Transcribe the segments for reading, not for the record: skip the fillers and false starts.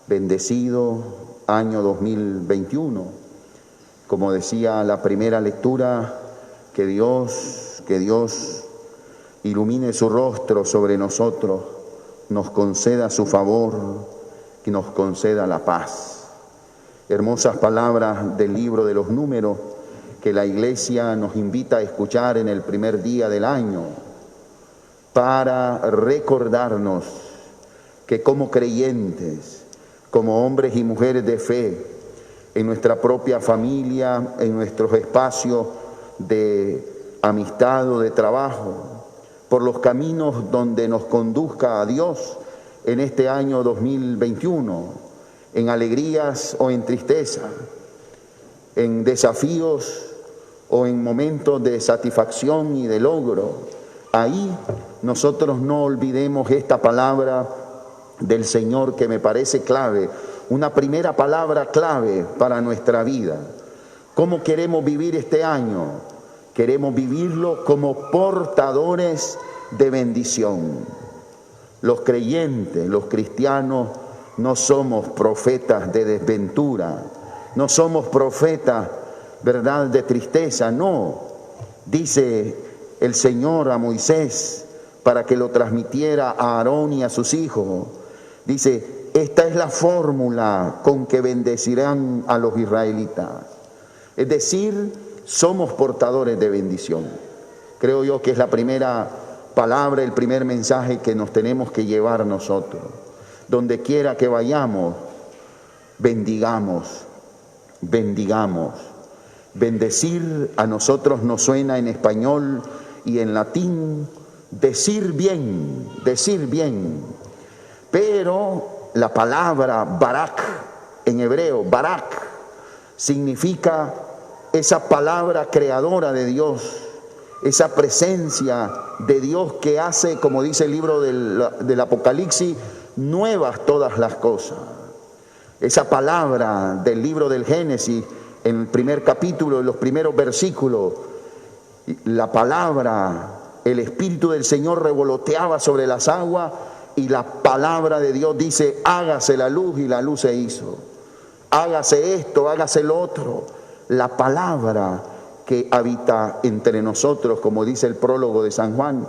bendecido año 2021. Como decía la primera lectura, que Dios ilumine su rostro sobre nosotros, nos conceda su favor y nos conceda la paz. Hermosas palabras del libro de los Números que la Iglesia nos invita a escuchar en el primer día del año para recordarnos que como creyentes, como hombres y mujeres de fe, en nuestra propia familia, en nuestros espacios de amistad o de trabajo, por los caminos donde nos conduzca a Dios en este año 2021, en alegrías o en tristeza, en desafíos o en momentos de satisfacción y de logro. Ahí nosotros no olvidemos esta palabra del Señor que me parece clave, una primera palabra clave para nuestra vida. ¿Cómo queremos vivir este año? Queremos vivirlo como portadores de bendición. Los creyentes, los cristianos, no somos profetas de desventura, no somos profetas, ¿verdad?, de tristeza, no. Dice el Señor a Moisés para que lo transmitiera a Aarón y a sus hijos. Dice, esta es la fórmula con que bendecirán a los israelitas. Es decir, somos portadores de bendición. Creo yo que es la primera palabra, el primer mensaje que nos tenemos que llevar nosotros. Donde quiera que vayamos, bendigamos, bendigamos. Bendecir a nosotros nos suena en español y en latín decir bien, decir bien. Pero la palabra barak en hebreo, barak, significa esa palabra creadora de Dios, esa presencia de Dios que hace, como dice el libro del Apocalipsis, nuevas todas las cosas. Esa palabra del libro del Génesis, en el primer capítulo, en los primeros versículos, la palabra, el Espíritu del Señor revoloteaba sobre las aguas y la palabra de Dios dice, hágase la luz, y la luz se hizo. Hágase esto, hágase lo otro. La palabra que habita entre nosotros, como dice el prólogo de San Juan,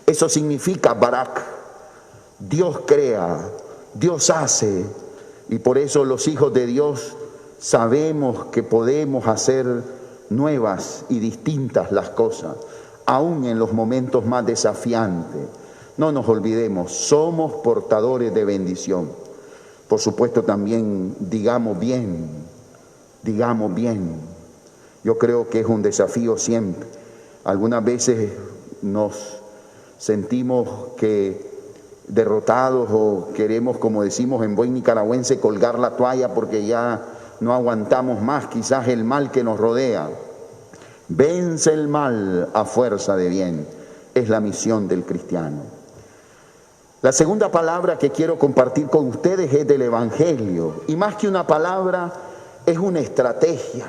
eso significa barak. Dios crea, Dios hace, y por eso los hijos de Dios sabemos que podemos hacer nuevas y distintas las cosas, aún en los momentos más desafiantes. No nos olvidemos, somos portadores de bendición. Por supuesto también digamos bien, digamos bien. Yo creo que es un desafío siempre. Algunas veces nos sentimos que derrotados o queremos, como decimos en buen nicaragüense, colgar la toalla porque ya no aguantamos más quizás el mal que nos rodea. Vence el mal a fuerza de bien. Es la misión del cristiano. La segunda palabra que quiero compartir con ustedes es del Evangelio. Y más que una palabra, es una estrategia.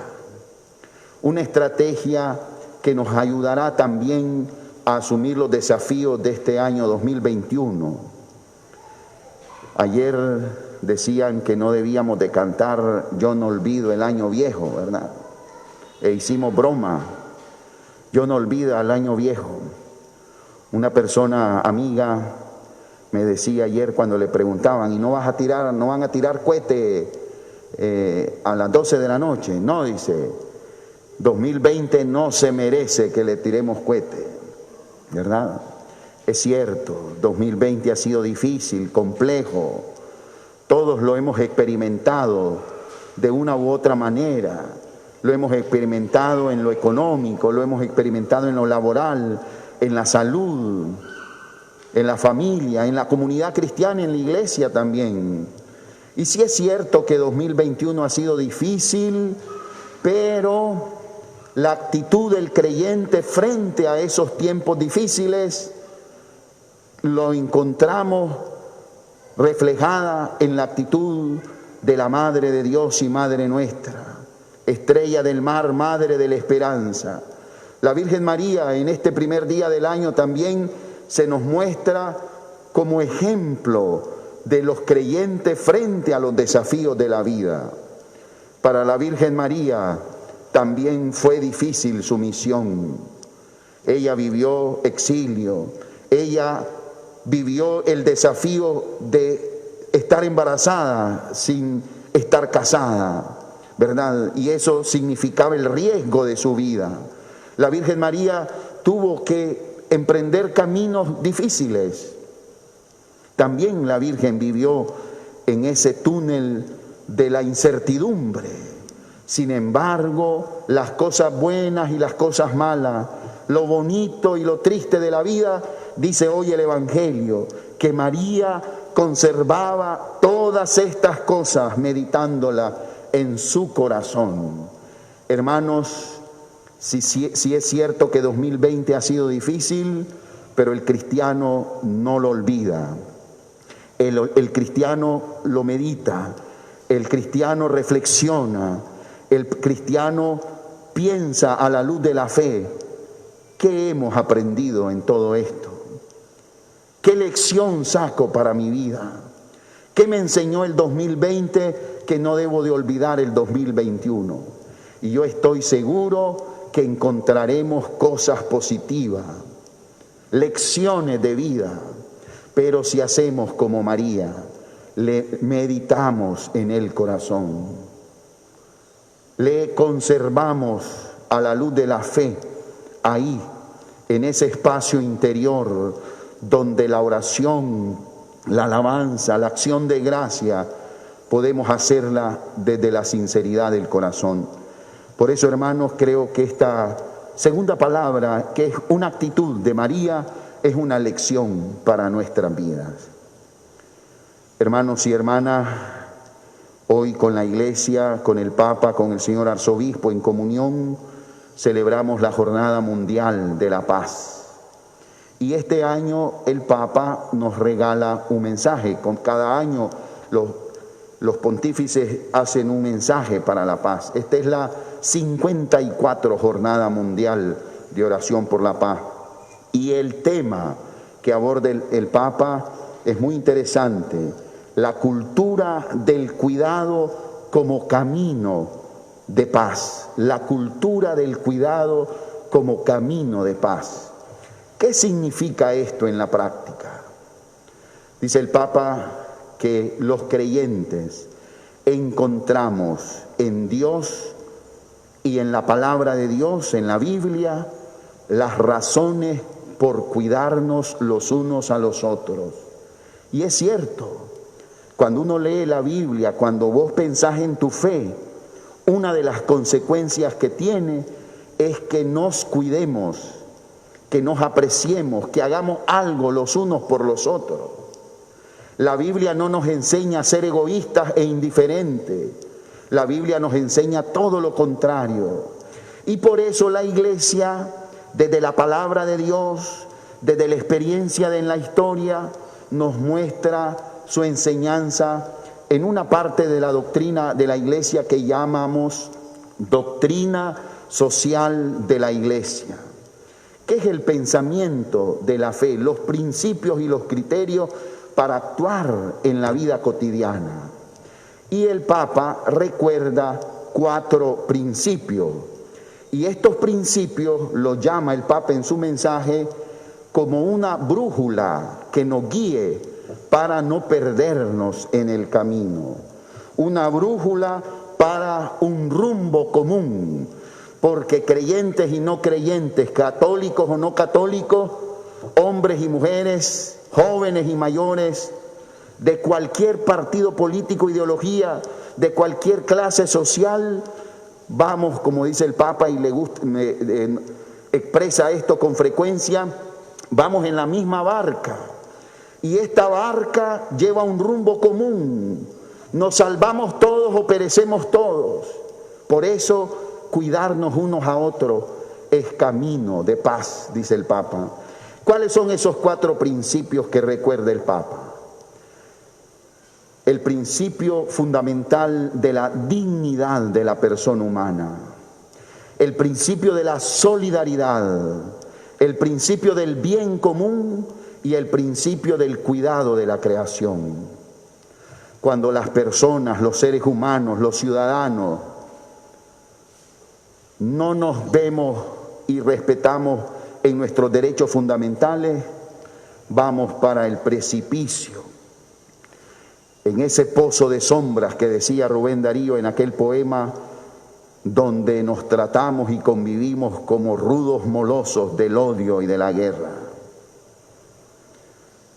Una estrategia que nos ayudará también a asumir los desafíos de este año 2021. Ayer decían que no debíamos de cantar Yo no olvido el año viejo, ¿verdad? E hicimos broma. Yo no olvido el año viejo. Una persona amiga me decía ayer cuando le preguntaban, ¿y no van a tirar cohete a las 12 de la noche? No, dice, 2020 no se merece que le tiremos cohete, ¿verdad? Es cierto, 2020 ha sido difícil, complejo, todos lo hemos experimentado de una u otra manera, lo hemos experimentado en lo económico, lo hemos experimentado en lo laboral, en la salud, en la familia, en la comunidad cristiana, en la iglesia también. Y sí es cierto que 2021 ha sido difícil, pero la actitud del creyente frente a esos tiempos difíciles lo encontramos reflejada en la actitud de la Madre de Dios y Madre nuestra, estrella del mar, Madre de la esperanza. La Virgen María en este primer día del año también se nos muestra como ejemplo de los creyentes frente a los desafíos de la vida. Para la Virgen María también fue difícil su misión. Ella vivió exilio, ella vivió el desafío de estar embarazada sin estar casada, ¿verdad? Y eso significaba el riesgo de su vida. La Virgen María tuvo que emprender caminos difíciles. También la Virgen vivió en ese túnel de la incertidumbre. Sin embargo, las cosas buenas y las cosas malas, lo bonito y lo triste de la vida, dice hoy el Evangelio, que María conservaba todas estas cosas meditándolas en su corazón. Hermanos, si es cierto que 2020 ha sido difícil, pero el cristiano no lo olvida. El cristiano lo medita, el cristiano reflexiona, el cristiano piensa a la luz de la fe. ¿Qué hemos aprendido en todo esto? ¿Qué lección saco para mi vida? ¿Qué me enseñó el 2020 que no debo de olvidar el 2021? Y yo estoy seguro que encontraremos cosas positivas, lecciones de vida. Pero si hacemos como María, le meditamos en el corazón, le conservamos a la luz de la fe, ahí, en ese espacio interior donde la oración, la alabanza, la acción de gracia, podemos hacerla desde la sinceridad del corazón. Por eso, hermanos, creo que esta segunda palabra, que es una actitud de María, es una lección para nuestras vidas. Hermanos y hermanas, hoy con la Iglesia, con el Papa, con el señor Arzobispo en comunión, celebramos la Jornada Mundial de la Paz. Y este año el Papa nos regala un mensaje. Con cada año los pontífices hacen un mensaje para la paz. Esta es la 54 Jornada Mundial de Oración por la Paz. Y el tema que aborda el Papa es muy interesante: la cultura del cuidado como camino de paz. La cultura del cuidado como camino de paz. ¿Qué significa esto en la práctica? Dice el Papa que los creyentes encontramos en Dios y en la palabra de Dios, en la Biblia, las razones por cuidarnos los unos a los otros. Y es cierto, cuando uno lee la Biblia, cuando vos pensás en tu fe, una de las consecuencias que tiene es que nos cuidemos, que nos apreciemos, que hagamos algo los unos por los otros. La Biblia no nos enseña a ser egoístas e indiferentes. La Biblia nos enseña todo lo contrario. Y por eso la Iglesia, desde la palabra de Dios, desde la experiencia en la historia, nos muestra su enseñanza en una parte de la doctrina de la Iglesia que llamamos doctrina social de la Iglesia. ¿Qué es el pensamiento de la fe? Los principios y los criterios para actuar en la vida cotidiana. Y el Papa recuerda 4 principios. Y estos principios los llama el Papa en su mensaje como una brújula que nos guíe para no perdernos en el camino. Una brújula para un rumbo común, porque creyentes y no creyentes, católicos o no católicos, hombres y mujeres, jóvenes y mayores, de cualquier partido político, ideología, de cualquier clase social, vamos, como dice el Papa y expresa esto con frecuencia, vamos en la misma barca. Y esta barca lleva un rumbo común. Nos salvamos todos o perecemos todos. Por eso, cuidarnos unos a otros es camino de paz, dice el Papa. ¿Cuáles son esos 4 principios que recuerda el Papa? El principio fundamental de la dignidad de la persona humana, el principio de la solidaridad, el principio del bien común y el principio del cuidado de la creación. cuando las personas, los seres humanos, los ciudadanos, no nos vemos y respetamos en nuestros derechos fundamentales, vamos para el precipicio. En ese pozo de sombras que decía Rubén Darío en aquel poema, donde nos tratamos y convivimos como rudos molosos del odio y de la guerra.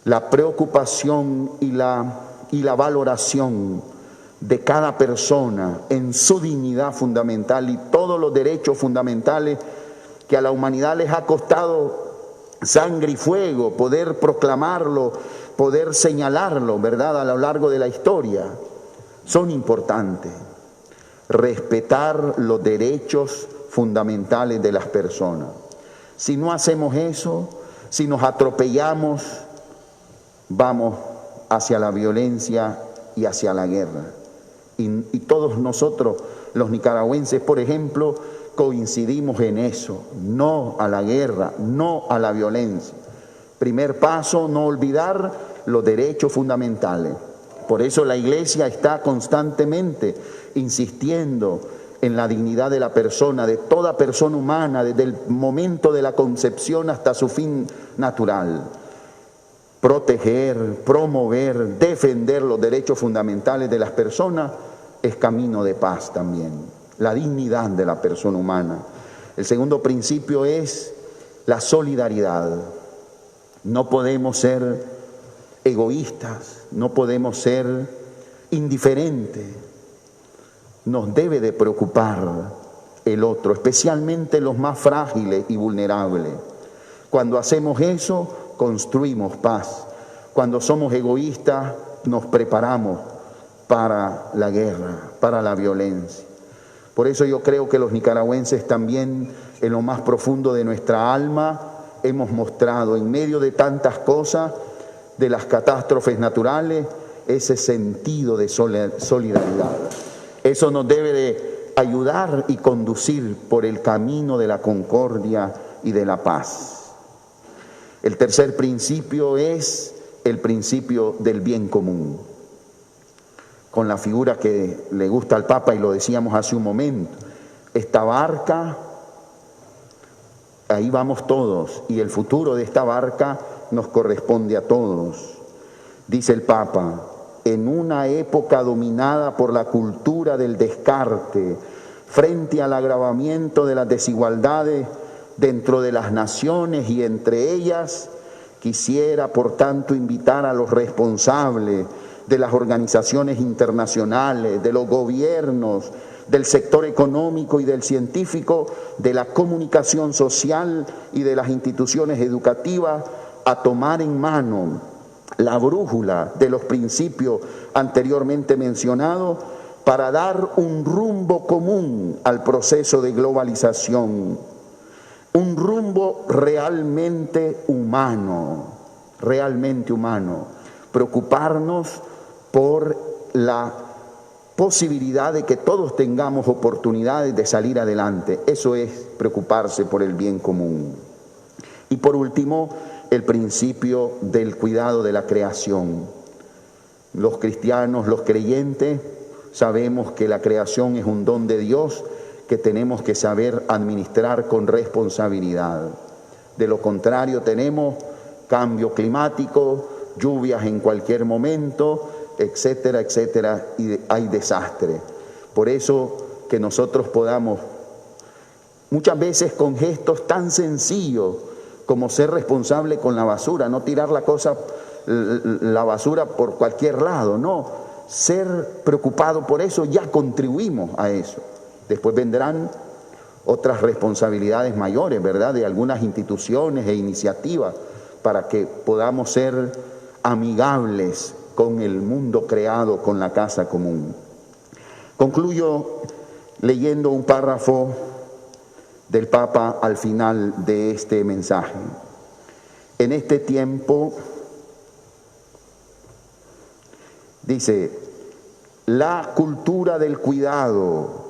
La preocupación y la valoración de cada persona en su dignidad fundamental y todos los derechos fundamentales que a la humanidad les ha costado sangre y fuego, poder proclamarlo, poder señalarlo, ¿verdad?, a lo largo de la historia, son importantes. Respetar los derechos fundamentales de las personas. Si no hacemos eso, si nos atropellamos, vamos hacia la violencia y hacia la guerra. Y todos nosotros, los nicaragüenses, por ejemplo, coincidimos en eso: no a la guerra, no a la violencia. Primer paso, no olvidar los derechos fundamentales. Por eso la Iglesia está constantemente insistiendo en la dignidad de la persona, de toda persona humana, desde el momento de la concepción hasta su fin natural. Proteger, promover, defender los derechos fundamentales de las personas es camino de paz también. La dignidad de la persona humana. El segundo principio es la solidaridad. No podemos ser egoístas, no podemos ser indiferentes. Nos debe de preocupar el otro, especialmente los más frágiles y vulnerables. Cuando hacemos eso, construimos paz. Cuando somos egoístas, nos preparamos para la guerra, para la violencia. Por eso yo creo que los nicaragüenses también, en lo más profundo de nuestra alma, hemos mostrado, en medio de tantas cosas, de las catástrofes naturales, ese sentido de solidaridad. Eso nos debe de ayudar y conducir por el camino de la concordia y de la paz. El tercer principio es el principio del bien común. Con la figura que le gusta al Papa, y lo decíamos hace un momento, esta barca, ahí vamos todos, y el futuro de esta barca nos corresponde a todos. Dice el Papa: en una época dominada por la cultura del descarte, frente al agravamiento de las desigualdades dentro de las naciones y entre ellas, quisiera por tanto invitar a los responsables de las organizaciones internacionales, de los gobiernos, del sector económico y del científico, de la comunicación social y de las instituciones educativas, a tomar en mano la brújula de los principios anteriormente mencionados para dar un rumbo común al proceso de globalización, un rumbo realmente humano, preocuparnos por la posibilidad de que todos tengamos oportunidades de salir adelante. Eso es preocuparse por el bien común. Y por último, el principio del cuidado de la creación. Los cristianos, los creyentes, sabemos que la creación es un don de Dios que tenemos que saber administrar con responsabilidad. De lo contrario, tenemos cambio climático, lluvias en cualquier momento, etcétera, etcétera, y hay desastre. Por eso que nosotros podamos, muchas veces con gestos tan sencillos como ser responsable con la basura, no tirar la basura por cualquier lado, no, ser preocupado por eso, ya contribuimos a eso. Después vendrán otras responsabilidades mayores, ¿verdad?, de algunas instituciones e iniciativas para que podamos ser amigables con el mundo creado, con la casa común. Concluyo leyendo un párrafo del Papa al final de este mensaje. En este tiempo, dice, la cultura del cuidado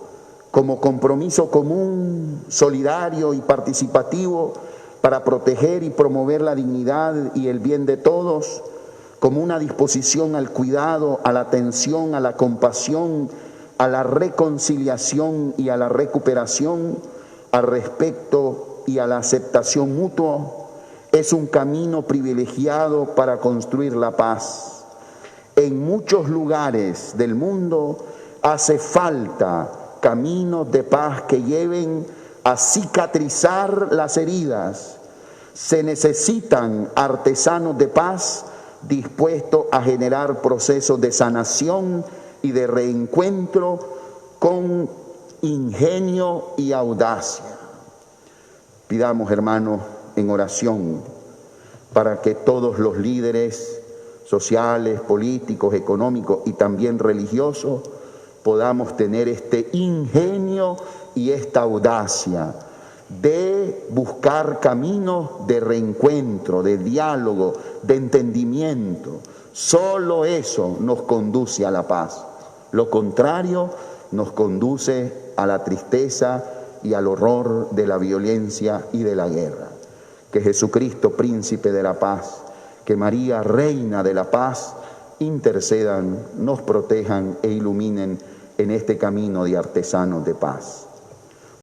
como compromiso común, solidario y participativo para proteger y promover la dignidad y el bien de todos, como una disposición al cuidado, a la atención, a la compasión, a la reconciliación y a la recuperación, al respeto y a la aceptación mutua, es un camino privilegiado para construir la paz. En muchos lugares del mundo hace falta caminos de paz que lleven a cicatrizar las heridas. Se necesitan artesanos de paz dispuestos a generar procesos de sanación y de reencuentro con ingenio y audacia. Pidamos, hermanos, en oración para que todos los líderes sociales, políticos, económicos y también religiosos podamos tener este ingenio y esta audacia de buscar caminos de reencuentro, de diálogo, de entendimiento. Solo eso nos conduce a la paz. Lo contrario nos conduce a la tristeza y al horror de la violencia y de la guerra. Que Jesucristo, príncipe de la paz, que María, reina de la paz, intercedan, nos protejan e iluminen en este camino de artesanos de paz.